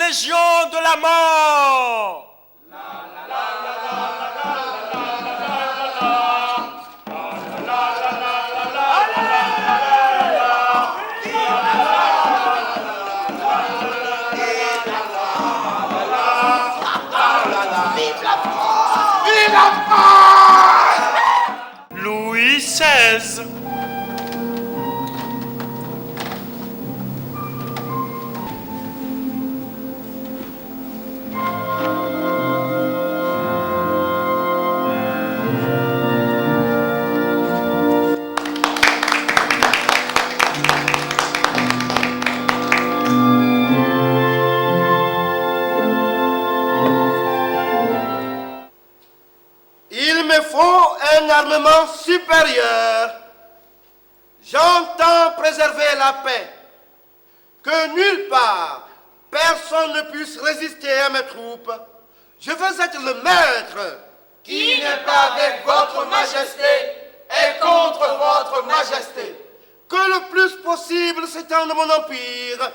légion de la mort. Louis XVI. Il me faut un armement supérieur. J'entends préserver la paix. Que nulle part, personne ne puisse résister à mes troupes. Je veux être le maître. Qui n'est pas avec votre majesté est contre votre majesté. Que le plus possible s'étende mon empire.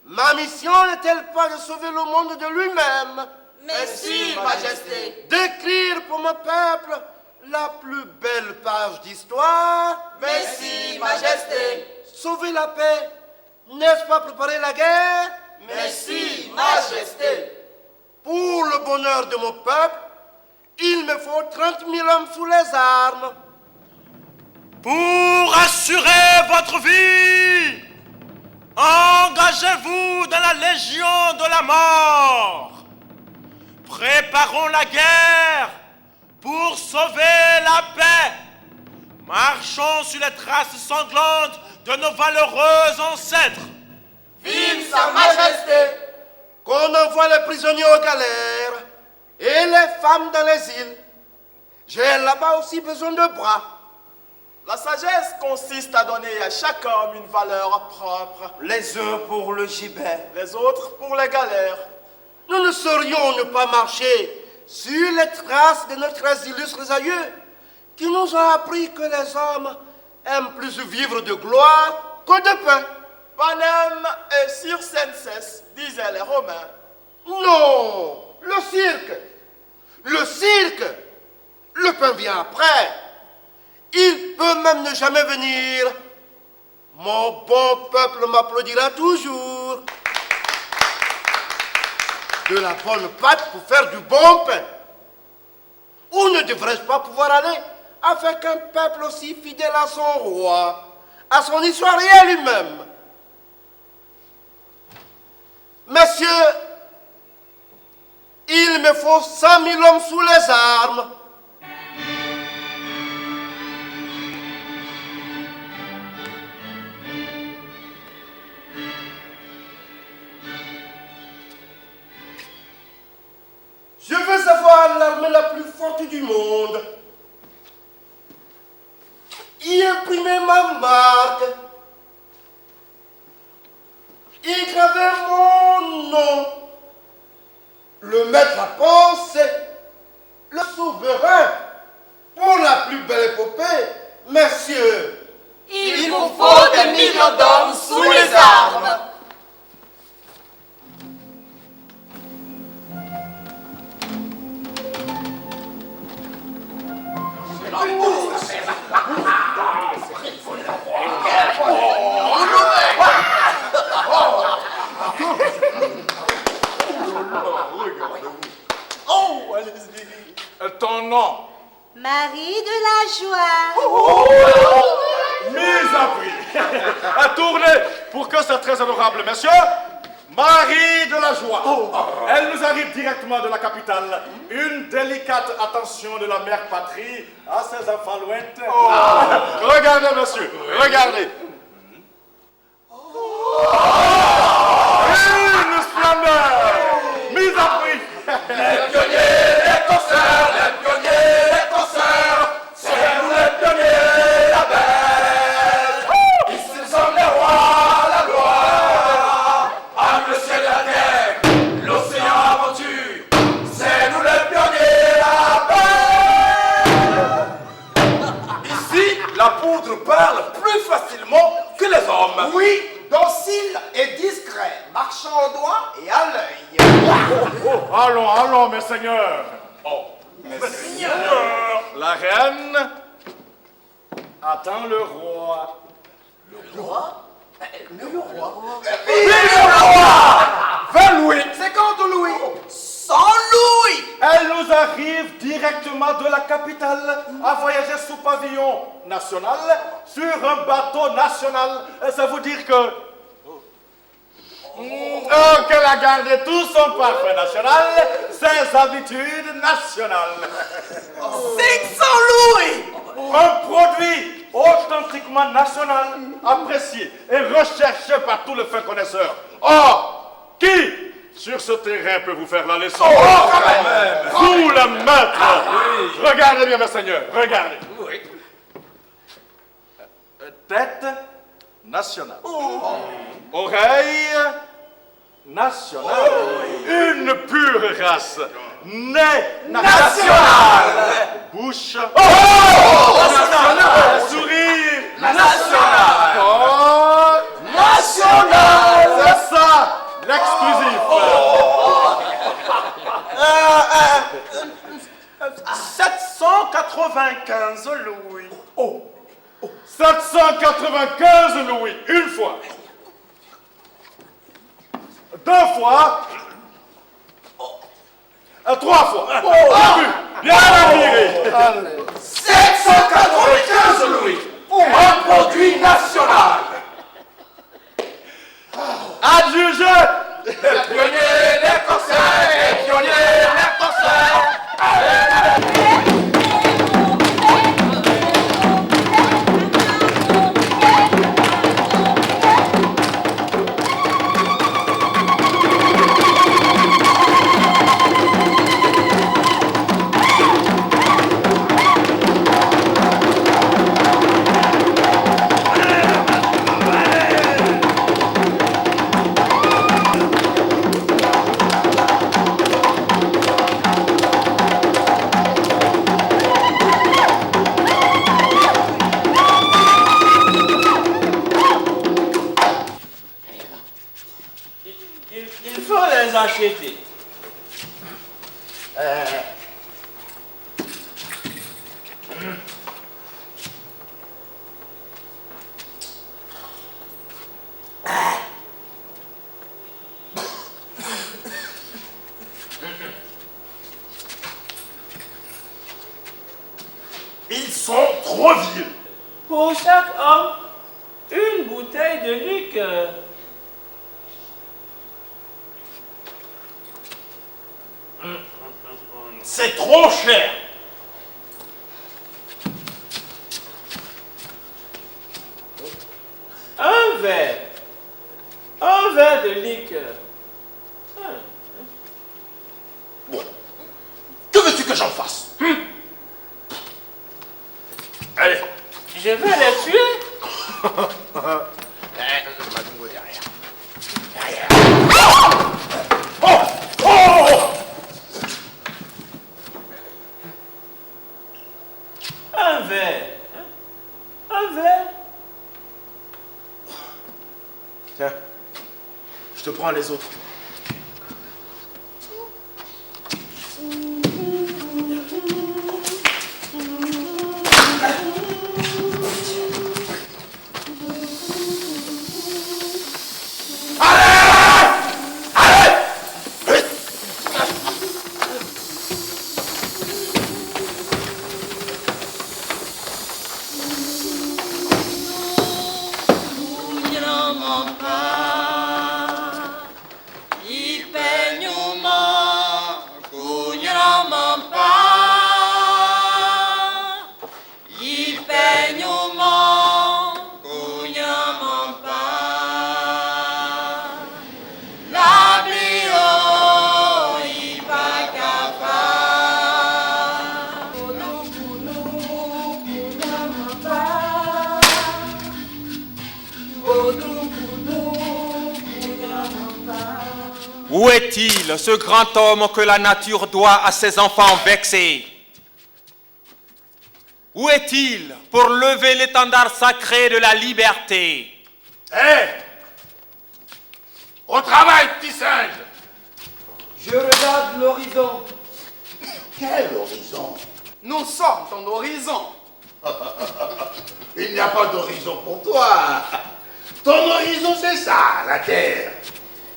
Ma mission n'est-elle pas de sauver le monde de lui-même? Mais si, majesté. D'écrire pour mon peuple la plus belle page d'histoire. Mais si, majesté. Sauver la paix, n'est-ce pas préparer la guerre? Mais si, majesté. Pour le bonheur de mon peuple, il me faut 30 000 hommes sous les armes. Pour assurer votre vie, engagez-vous dans la légion de la mort. Préparons la guerre pour sauver la paix. Marchons sur les traces sanglantes de nos valeureux ancêtres. Vive sa majesté. Qu'on envoie les prisonniers aux galères et les femmes dans les îles. J'ai là-bas aussi besoin de bras. La sagesse consiste à donner à chaque homme une valeur propre. Les uns pour le gibet, Les autres pour les galères. nous ne saurions ne pas marcher sur les traces de notre illustres aïeux qui nous ont appris que les hommes aiment plus vivre de gloire que de pain. Panem et circenses, disaient les Romains. Non, le cirque. Le cirque. Le pain vient après. Il peut même ne jamais venir. Mon bon peuple m'applaudira toujours. De la bonne pâte pour faire du bon pain. Où ne devrais-je pas pouvoir aller avec un peuple aussi fidèle à son roi, à son histoire et à lui-même? Messieurs, il me faut 100 000 hommes sous les armes. Je veux avoir l'armée la plus forte du monde. Y imprimer ma marque. Y graver mon nom. Le maître à penser. Le souverain. Pour la plus belle épopée, messieurs. Il vous faut des millions d'hommes sous les armes. Oh, allez-y. Ton nom? Marie de la joie. Mise à prix. Tournez pour que ce très honorable monsieur, Marie de la joie. Elle nous arrive directement de la capitale. Une délicate attention de la mère patrie à ses enfants lointains. Regardez, monsieur, regardez. Une splendeur. Mise à prix. Les pionniers, les concerts, les pionniers, les concerts. C'est nous les pionniers, la belle. Ici sommes les rois, la gloire. Avec le ciel et la terre, l'océan aventure. C'est nous les pionniers, la belle. Ici, la poudre parle plus facilement que les hommes. Oui, docile et discret, marche marchant au doigt et à l'œil. Allons, allons, mes seigneurs. Oh, mes seigneurs. La reine attend le roi. Le roi? Le roi? Vive le roi! 20 louis. 50 louis. 100 louis. Elle nous arrive directement de la capitale à voyager sous pavillon national sur un bateau national. Ça veut dire que... qu'elle a gardé tout son parfum national, ses habitudes nationales. 500 louis. Un produit authentiquement national, apprécié et recherché par tous les fins connaisseurs. Or, qui sur ce terrain peut vous faire la leçon? Oh, quand même. Vous, le maître. Regardez bien, mes seigneurs, regardez. Oui. Tête nationale. Oreille nationale. Une pure race. Nez national. Bouche. National. Sourire. National. Corps. National. C'est ça, l'exclusif. 795 louis. 795 louis, une fois. 2 fois. 3 fois. Bien admiré. 795 louis pour un produit national. Adjugé. Les pionniers, les corsaires, les pionniers, les corsaires. Il faut les acheter. Ils sont trop vieux. Pour chaque homme, une bouteille de liqueur. C'est trop cher. Un verre. Un verre de liqueur. Que veux-tu que j'en fasse? Allez. Je vais les tuer. Un verre. Un verre. Tiens, je te prends les autres. Où est-il, ce grand homme que la nature doit à ses enfants vexés? Où est-il pour lever l'étendard sacré de la liberté? Hé! Au travail, petit singe. Je regarde l'horizon. Quel horizon? Nous sommes ton horizon. Il n'y a pas d'horizon pour toi. Ton horizon, c'est ça, la terre.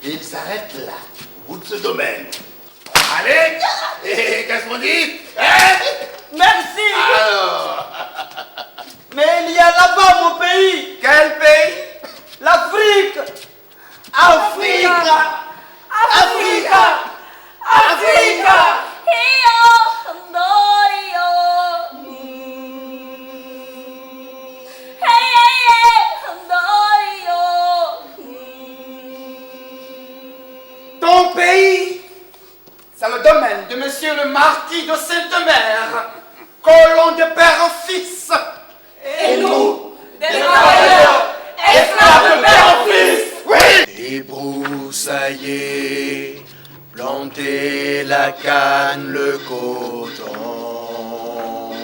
Il s'arrête là, au bout de ce domaine. Allez, qu'est-ce qu'on dit? Hein? Merci. Alors, Mais il y a là-bas mon pays. quel pays? L'Afrique. Afrique. Africa. Africa. Ton pays, c'est le domaine de monsieur le marquis de Sainte-Mère, colon de père en fils. Et nous, des travailleurs, esclaves de père en fils. Oui. Débroussailler, planter la canne, le coton.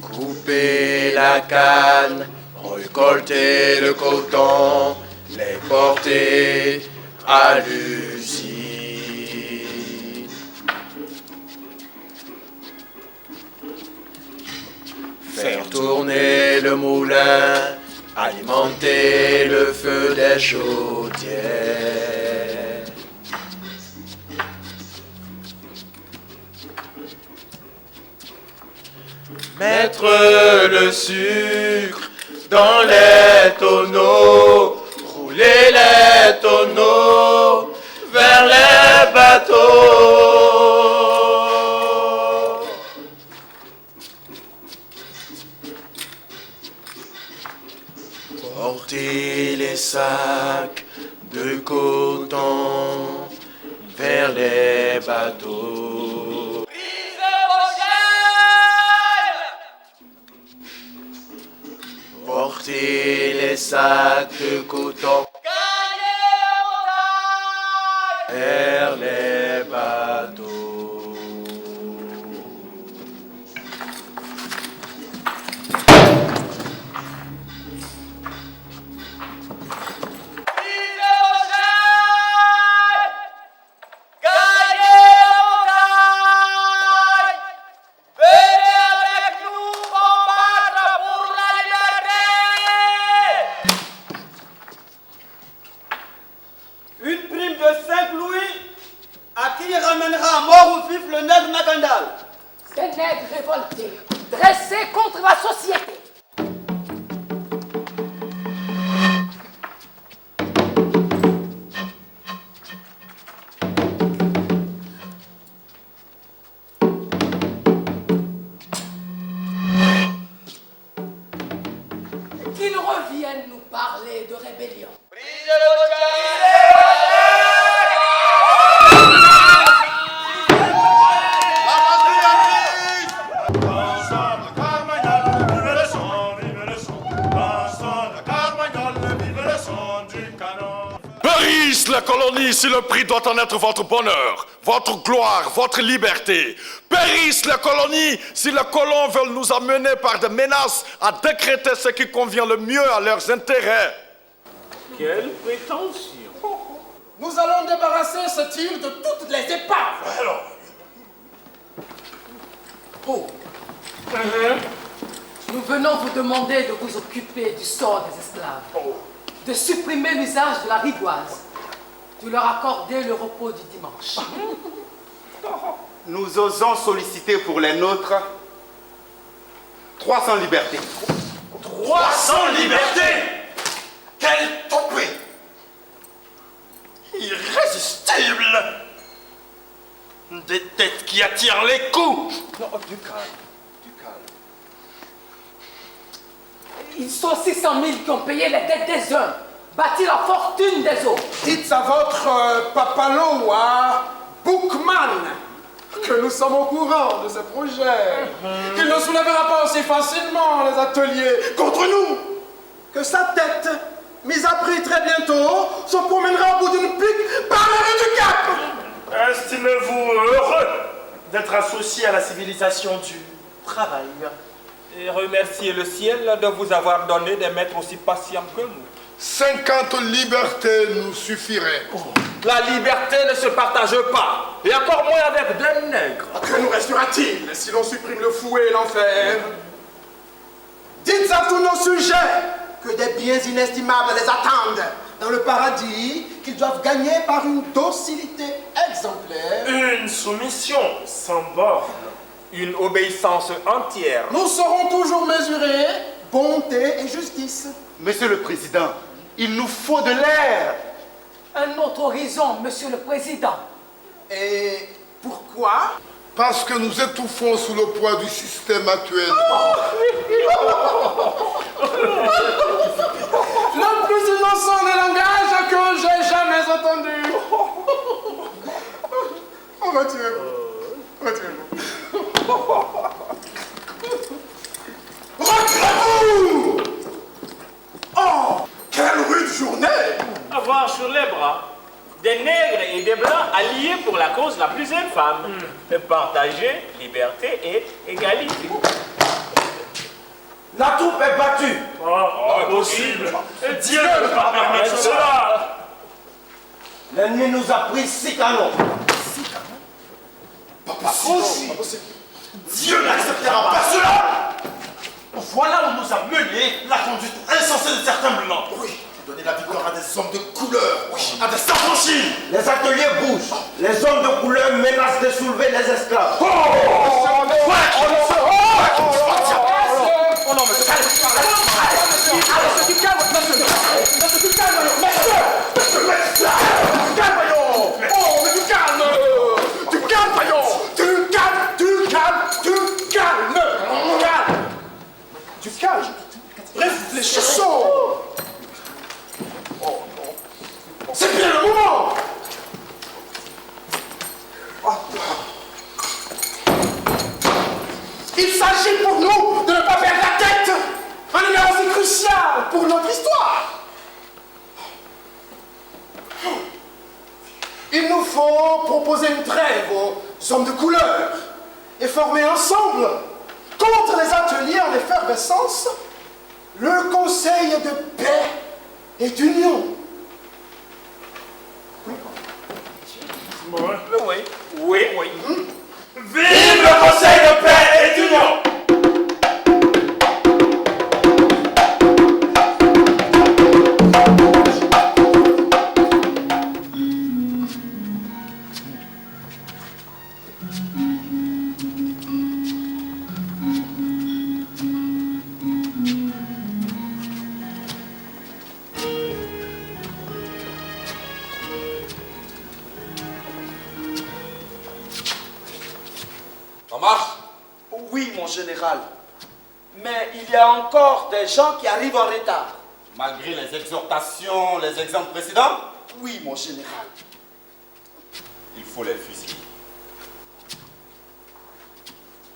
Couper la canne, récolter le coton, les porter à l'usine. Faire tourner le moulin, alimenter le feu des chaudières. Mettre le sucre dans les tonneaux, rouler les tonneaux vers les bateaux. Porter les sacs de coton vers les bateaux. Porter les sacs de coton vers les bateaux. Une prime de 5 louis à qui ramènera à mort ou vif le nègre Nakandal. Ces nègres révoltés, dressés contre la société. Qu'ils reviennent nous parler de rébellion. Périsse la colonie si le prix doit en être votre bonheur, votre gloire, votre liberté. Périsse la colonie si les colons veulent nous amener par des menaces à décréter ce qui convient le mieux à leurs intérêts. Quelle prétention! Nous allons débarrasser cette île de toutes les épaves. Alors, Oh, Nous venons vous demander de vous occuper du sort des esclaves, de supprimer l'usage de la rigoise, de leur accorder le repos du dimanche. nous osons solliciter pour les nôtres 300 libertés. 300 libertés. Quelle toupée. Irrésistible. Des têtes qui attirent les coups. Non, du calme, du calme. Ils sont 600 000 qui ont payé les dettes des uns, bâti la fortune des autres. Dites à votre Papaloa Bookman que nous sommes au courant de ce projet, qu'il ne soulèvera pas aussi facilement les ateliers contre nous, que sa tête, mise à prix très bientôt, se promènera au bout d'une pique par la rue du Cap. Estimez-vous heureux d'être associé à la civilisation du travail? Et remerciez le ciel de vous avoir donné des maîtres aussi patients que nous. 50 libertés nous suffiraient. La liberté ne se partage pas, et encore moins avec des nègres. Que nous restera-t-il si l'on supprime le fouet et l'enfer? Dites à tous nos sujets que des biens inestimables les attendent dans le paradis, qu'ils doivent gagner par une docilité exemplaire. Une soumission sans borne. Une obéissance entière. Nous saurons toujours mesurer bonté et justice. Monsieur le Président, il nous faut de l'air. Un autre horizon, Monsieur le Président. Et pourquoi? Parce que nous étouffons sous le poids du système actuel. Le plus innocent des langages que j'ai jamais entendu. Retirez-vous. Retirez-vous. Retirez-vous. Oh, quelle rude journée! Avoir sur les bras des nègres et des blancs alliés pour la cause la plus infâme. Partager, liberté et égalité. La troupe est battue. Impossible. Dieu ne peut pas permettre cela. L'ennemi nous a pris 6 canons. Pas possible. Dieu n'acceptera pas cela. Voilà où nous a mené la conduite insensée de certains blancs. Oui. Donner la victoire à des hommes de couleur, à des affranchis. Les ateliers bougent. Les hommes de couleur menacent de soulever les esclaves. Réfléchissons. C'est bien le moment. Il s'agit pour nous de ne pas perdre la tête. Un numéro aussi crucial pour notre histoire. Il nous faut proposer une trêve aux hommes de couleur et former ensemble, contre les ateliers en effervescence, le conseil de paix et d'union. Oui. Vive le Conseil de paix et d'union! En marche? Oui, mon général. Mais il y a encore des gens qui arrivent en retard. Malgré les exhortations, les exemples précédents? Oui, mon général. Il faut les fusiller.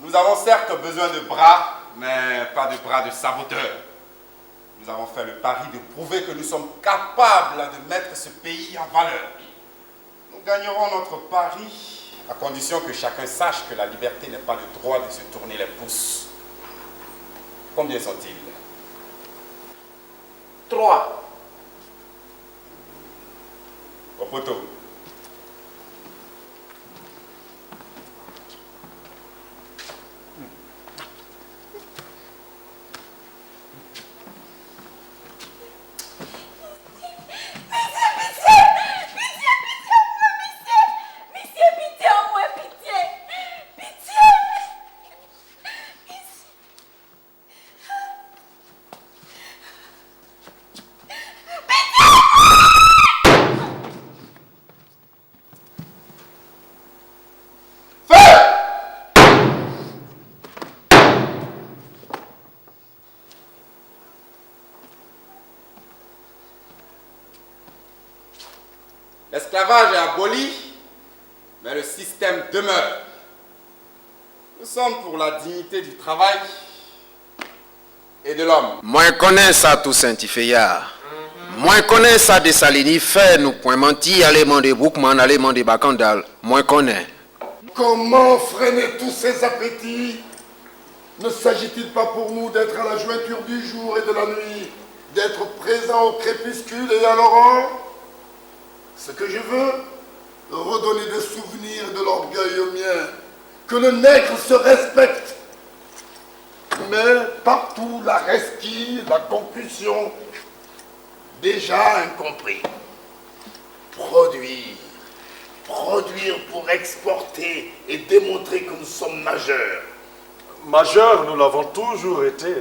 Nous avons certes besoin de bras, mais pas de bras de saboteurs. Nous avons fait le pari de prouver que nous sommes capables de mettre ce pays en valeur. Nous gagnerons notre pari à condition que chacun sache que la liberté n'est pas le droit de se tourner les pouces. Combien sont-ils? 3. Au poteau. L'esclavage est aboli, mais le système demeure. Nous sommes pour la dignité du travail et de l'homme. Moi connais ça tout Saint-Ifeya. Moi connais ça de Salini fait nous point menti aller demander Boukman aller demander Bakandal. Moi connais. Comment freiner tous ces appétits? Ne s'agit-il pas pour nous d'être à la jointure du jour et de la nuit, d'être présents au crépuscule et à l'aurore? Ce que je veux, redonner des souvenirs de l'orgueil au mien, que le nègre se respecte. Mais partout la resquille, la concussion, déjà incompris. Produire pour exporter et démontrer que nous sommes majeurs. Majeurs, nous l'avons toujours été.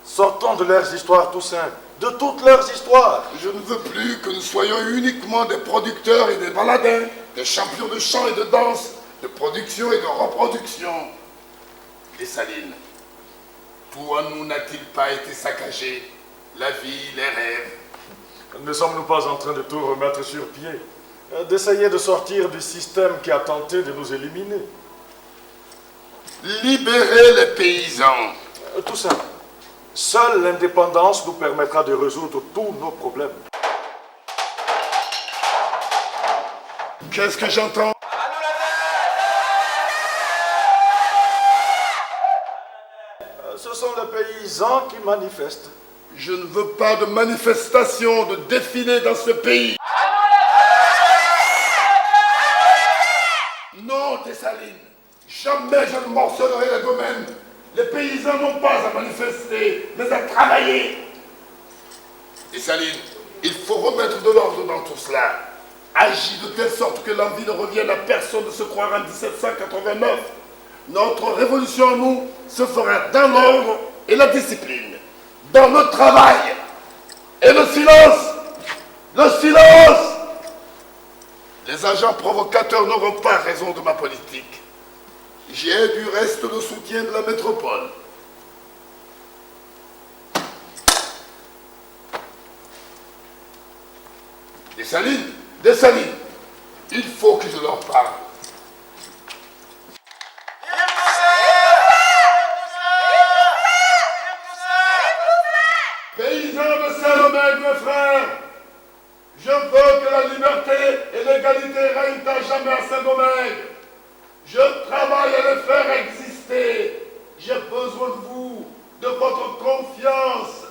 Sortons de leurs histoires, Toussaint, de toutes leurs histoires. Je ne veux plus que nous soyons uniquement des producteurs et des baladins, des champions de chant et de danse, de production et de reproduction. Dessalines, tout en nous n'a-t-il pas été saccagé? La vie, les rêves. Ne sommes-nous pas en train de tout remettre sur pied? D'essayer de sortir du système qui a tenté de nous éliminer? Libérer les paysans. Toussaint, seule l'indépendance nous permettra de résoudre tous nos problèmes. Qu'est-ce que j'entends? Ce sont les paysans qui manifestent. Je ne veux pas de manifestation, de défilé dans ce pays. Non, Dessalines, jamais je ne morcellerai les domaines. Les paysans n'ont pas à manifester, mais à travailler. Dessalines, il faut remettre de l'ordre dans tout cela. Agis de telle sorte que l'envie ne revienne à personne de se croire en 1789. Notre révolution en nous se fera dans l'ordre et la discipline, dans le travail et le silence. Le silence! Les agents provocateurs n'auront pas raison de ma politique. J'ai du reste le soutien de la métropole. Dessalines, il faut que je leur parle. Paysans de Saint-Domingue, mes frères, je veux que la liberté et l'égalité règnent à jamais à Saint-Domingue. Je travaille à les faire exister. J'ai besoin de vous, de votre confiance.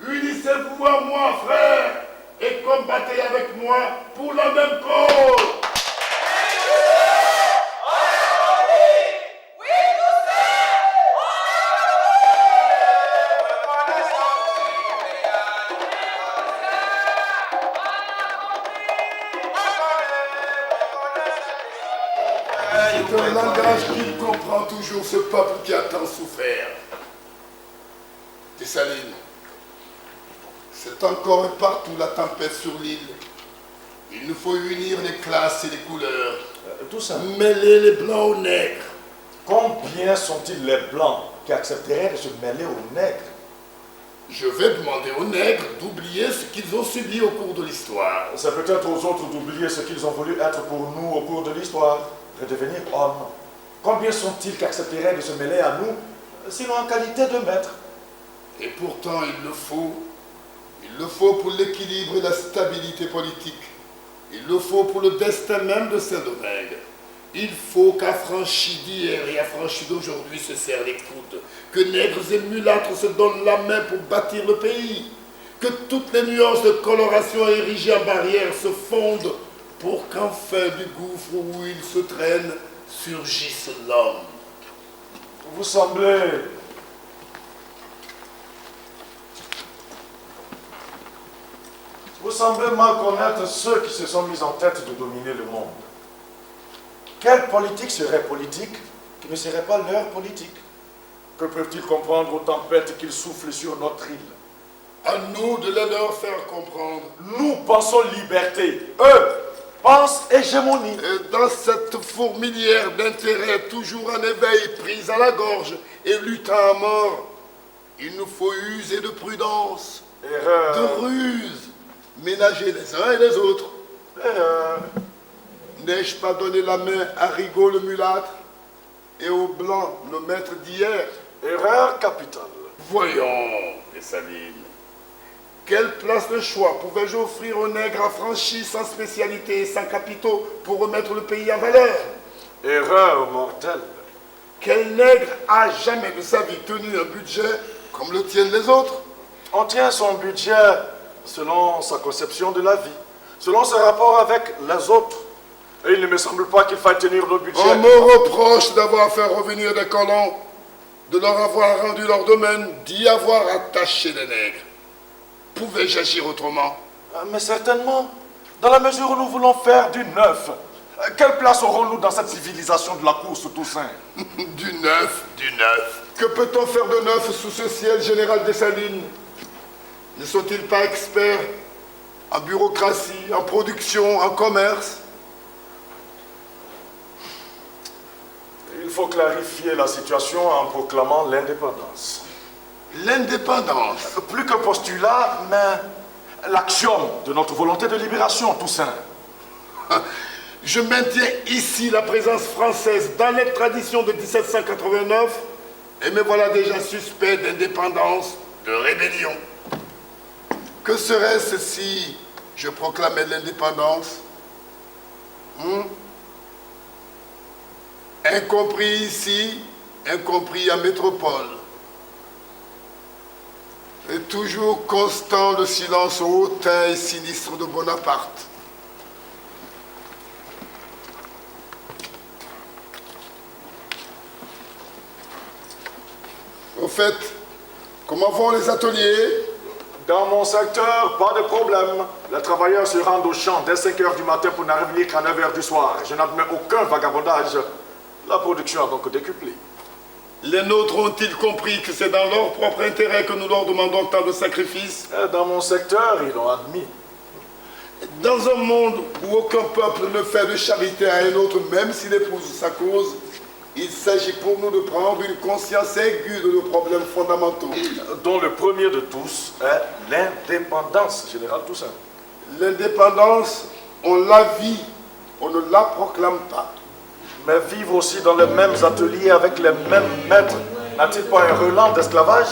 Unissez-vous à moi, frères, et combattez avec moi pour la même cause. C'est un langage qui comprend toujours ce peuple qui a tant souffert. Dessalines, c'est encore et partout la tempête sur l'île. Il nous faut unir les classes et les couleurs. Tout ça. Mêler les blancs aux nègres. Combien sont-ils les blancs qui accepteraient de se mêler aux nègres? Je vais demander aux nègres d'oublier ce qu'ils ont subi au cours de l'histoire. C'est peut-être aux autres d'oublier ce qu'ils ont voulu être pour nous au cours de l'histoire. Redevenir hommes. Combien sont-ils qui accepteraient de se mêler à nous, sinon en qualité de maître? Et pourtant, il le faut. Il le faut pour l'équilibre et la stabilité politique. Il le faut pour le destin même de Saint-Domingue. Il faut qu'affranchis d'hier et affranchis d'aujourd'hui se serrent les coudes. Que nègres et mulâtres se donnent la main pour bâtir le pays. Que toutes les nuances de coloration érigées en barrière se fondent pour qu'enfin du gouffre où il se traîne surgisse l'homme. Vous semblez mal connaître ceux qui se sont mis en tête de dominer le monde. Quelle politique serait politique qui ne serait pas leur politique? Que peuvent-ils comprendre aux tempêtes qu'ils soufflent sur notre île? À nous de les leur faire comprendre. Nous pensons liberté. Eux pensent hégémonie. Et dans cette fourmilière d'intérêts toujours en éveil, pris à la gorge et luttant à mort, il nous faut user de prudence, de ruse, ménager les uns et les autres. N'ai-je pas donné la main à Rigaud le mulâtre et au blanc nos maîtres d'hier? Erreur capitale. Voyons, Dessalines. Quelle place de choix pouvais-je offrir aux nègres affranchis sans spécialité et sans capitaux pour remettre le pays en valeur? Erreur mortelle. Quel nègre a jamais de sa vie tenu un budget comme le tiennent les autres? On tient son budget selon sa conception de la vie, selon ses rapports avec les autres. Et il ne me semble pas qu'il faille tenir le budget. On me reproche d'avoir fait revenir des colons, de leur avoir rendu leur domaine, d'y avoir attaché les nègres. Pouvais-je agir autrement? Mais certainement, dans la mesure où nous voulons faire du neuf. Quelle place aurons-nous dans cette civilisation de la course Toussaint? Du neuf, du neuf. Que peut-on faire de neuf sous ce ciel général Dessalines? Ne sont-ils pas experts en bureaucratie, en production, en commerce? Il faut clarifier la situation en proclamant l'indépendance. L'indépendance? Plus qu'un postulat, mais l'axiome de notre volonté de libération, Toussaint. Je maintiens ici la présence française dans les traditions de 1789 et me voilà déjà suspect d'indépendance, de rébellion. Que serait-ce si je proclamais l'indépendance? Incompris ici, incompris en métropole. Et toujours constant le silence hautain et sinistre de Bonaparte. Au fait, comment vont les ateliers? Dans mon secteur, pas de problème. Les travailleurs se rendent au champ dès 5 h du matin pour n'arriver qu'à 9 h du soir. Je n'admets aucun vagabondage. La production a donc décuplé. Les nôtres ont-ils compris que c'est dans leur propre intérêt que nous leur demandons tant de sacrifices? Dans mon secteur, ils l'ont admis. Dans un monde où aucun peuple ne fait de charité à un autre, même s'il épouse sa cause, il s'agit pour nous de prendre une conscience aiguë de nos problèmes fondamentaux. Dont le premier de tous est l'indépendance, Général Toussaint. L'indépendance, on la vit, on ne la proclame pas. Mais vivre aussi dans les mêmes ateliers avec les mêmes maîtres, n'a-t-il pas un relent d'esclavage?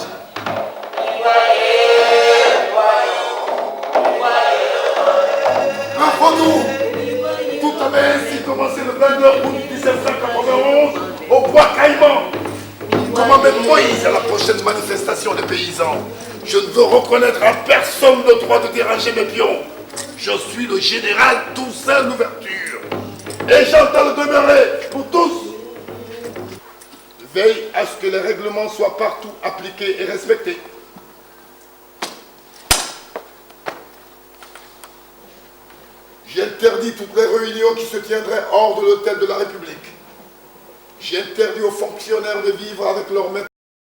Rappelons-nous, tout avait ainsi commencé le 22 août 1791 au bois Caïman. Comment mettre Moïse à la prochaine manifestation des paysans? Je ne veux reconnaître à personne le droit de déranger mes pions. Je suis le général Toussaint Louverture. Et j'entends le demeurer pour tous. Veille à ce que les règlements soient partout appliqués et respectés. J'interdis toutes les réunions qui se tiendraient hors de l'hôtel de la République. J'interdis aux fonctionnaires de vivre avec leurs maîtres